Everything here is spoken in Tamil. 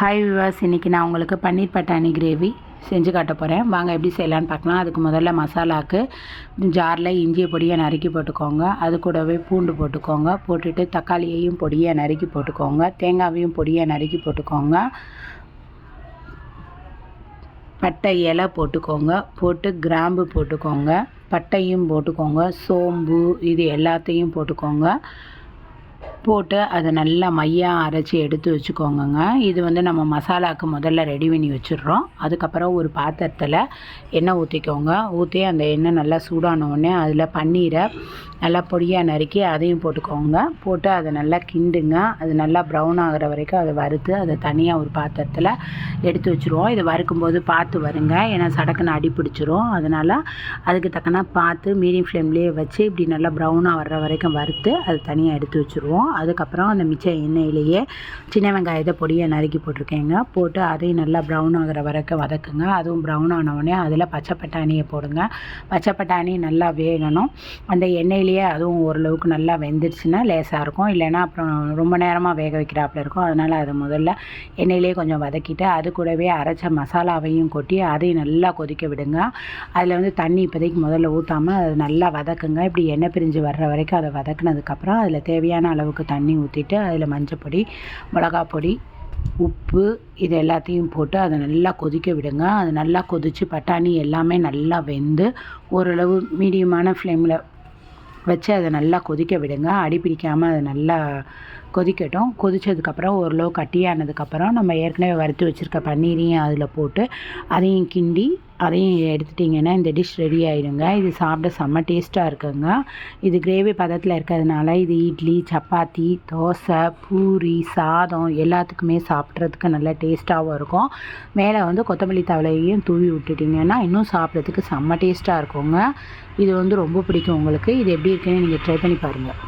ஹாய் விவாஸ், இன்றைக்கி நான் உங்களுக்கு பன்னீர் பட்டாணி கிரேவி செஞ்சு காட்ட போகிறேன். வாங்க எப்படி செய்யலான்னு பார்க்கலாம். அதுக்கு முதல்ல மசாலாவுக்கு ஜாரில் இஞ்சியை பொடியை நறுக்கி போட்டுக்கோங்க. அது கூடவே பூண்டு போட்டுக்கோங்க. போட்டுட்டு தக்காளியையும் பொடியை நறுக்கி போட்டுக்கோங்க. தேங்காயையும் பொடியை நறுக்கி போட்டுக்கோங்க. பட்டை இலை போட்டுக்கோங்க. போட்டு கிராம்பு போட்டுக்கோங்க. பட்டையும் போட்டுக்கோங்க. சோம்பு இது எல்லாத்தையும் போட்டுக்கோங்க. போட்டு அதை நல்லா மையாக அரைச்சி எடுத்து வச்சுக்கோங்கங்க. இது நம்ம மசாலாவுக்கு முதல்ல ரெடி பண்ணி வச்சிடுறோம். அதுக்கப்புறம் ஒரு பாத்திரத்தில் எண்ணெய் ஊற்றிக்கோங்க. ஊற்றி அந்த எண்ணெய் நல்லா சூடான உடனே அதில் பன்னீரை நல்லா பொடியாக நறுக்கி அதையும் போட்டுக்கோங்க. போட்டு அதை நல்லா கிண்டுங்க. அது நல்லா ப்ரௌன் ஆகிற வரைக்கும் அதை வறுத்து அதை தனியாக ஒரு பாத்திரத்தில் எடுத்து வச்சுருவோம். இது வறுக்கும்போது பார்த்து வருங்க, ஏன்னா சடக்குன்னு அடி பிடிச்சிரும். அதனால் அதுக்கு தக்கன பார்த்து மீடியம் ஃப்ளேம்லேயே வச்சு இப்படி நல்லா ப்ரௌனாக வர்ற வரைக்கும் வறுத்து அதை தனியாக எடுத்து வச்சுருவோம். அதுக்கப்புறம் அந்த மிச்ச எண்ணெயிலேயே சின்ன வெங்காயத்தை பொடியை நறுக்கி போட்டிருக்கேங்க. போட்டு அதையும் நல்லா ப்ரௌன் ஆகிற வரைக்கும் வதக்குங்க. அதுவும் ப்ரௌன் ஆனவுடனே அதில் பச்சை பட்டாணியை போடுங்க. பச்சை பட்டாணி நல்லா வேகணும். அந்த எண்ணெயிலேயே அதுவும் ஓரளவுக்கு நல்லா வெந்துடுச்சுன்னா லேசாக இருக்கும். இல்லைன்னா அப்புறம் ரொம்ப நேரமாக வேக வைக்கிறாப்புல இருக்கும். அதனால் அதை முதல்ல எண்ணெயிலே கொஞ்சம் வதக்கிட்டு அது கூடவே அரைச்ச மசாலாவையும் கொட்டி அதையும் நல்லா கொதிக்க விடுங்க. அதில் தண்ணி இப்போதைக்கு முதல்ல ஊற்றாமல் அதை நல்லா வதக்குங்க. இப்படி எண்ணெய் பிரிஞ்சு வர்ற வரைக்கும் அதை வதக்குனதுக்கப்புறம் அதில் தேவையான அளவுக்கு தண்ணி ஊற்றிட்டு அதில் மஞ்சப்பொடி, மிளகாப்பொடி, உப்பு இது எல்லாத்தையும் போட்டு அதை நல்லா கொதிக்க விடுங்க. அது நல்லா கொதித்து பட்டாணி எல்லாமே நல்லா வெந்து ஓரளவு மீடியமான ஃப்ளேமில் வச்சு அதை நல்லா கொதிக்க விடுங்க. அடி பிடிக்காமல் அதை நல்லா கொதிக்கட்டும். கொதித்ததுக்கப்புறம் ஓரளவு கட்டியானதுக்கப்புறம் நம்ம ஏற்கனவே வறுத்து வச்சுருக்க பன்னீரையும் அதில் போட்டு அதையும் கிண்டி அதையும் எடுத்துட்டிங்கன்னா இந்த டிஷ் ரெடி ஆகிடுங்க. இது சாப்பிட செம்ம டேஸ்ட்டாக இருக்குங்க. இது கிரேவி பதத்தில் இருக்கிறதுனால இது இட்லி, சப்பாத்தி, தோசை, பூரி, சாதம் எல்லாத்துக்குமே சாப்பிட்றதுக்கு நல்ல டேஸ்ட்டாகவும் இருக்கும். மேலே கொத்தமல்லி தவளையையும் தூவி விட்டுட்டிங்கன்னா இன்னும் சாப்பிட்றதுக்கு செம்ம டேஸ்ட்டாக இருக்குங்க. இது ரொம்ப பிடிக்கும் உங்களுக்கு. இது எப்படி இருக்குன்னு நீங்கள் ட்ரை பண்ணி பாருங்கள்.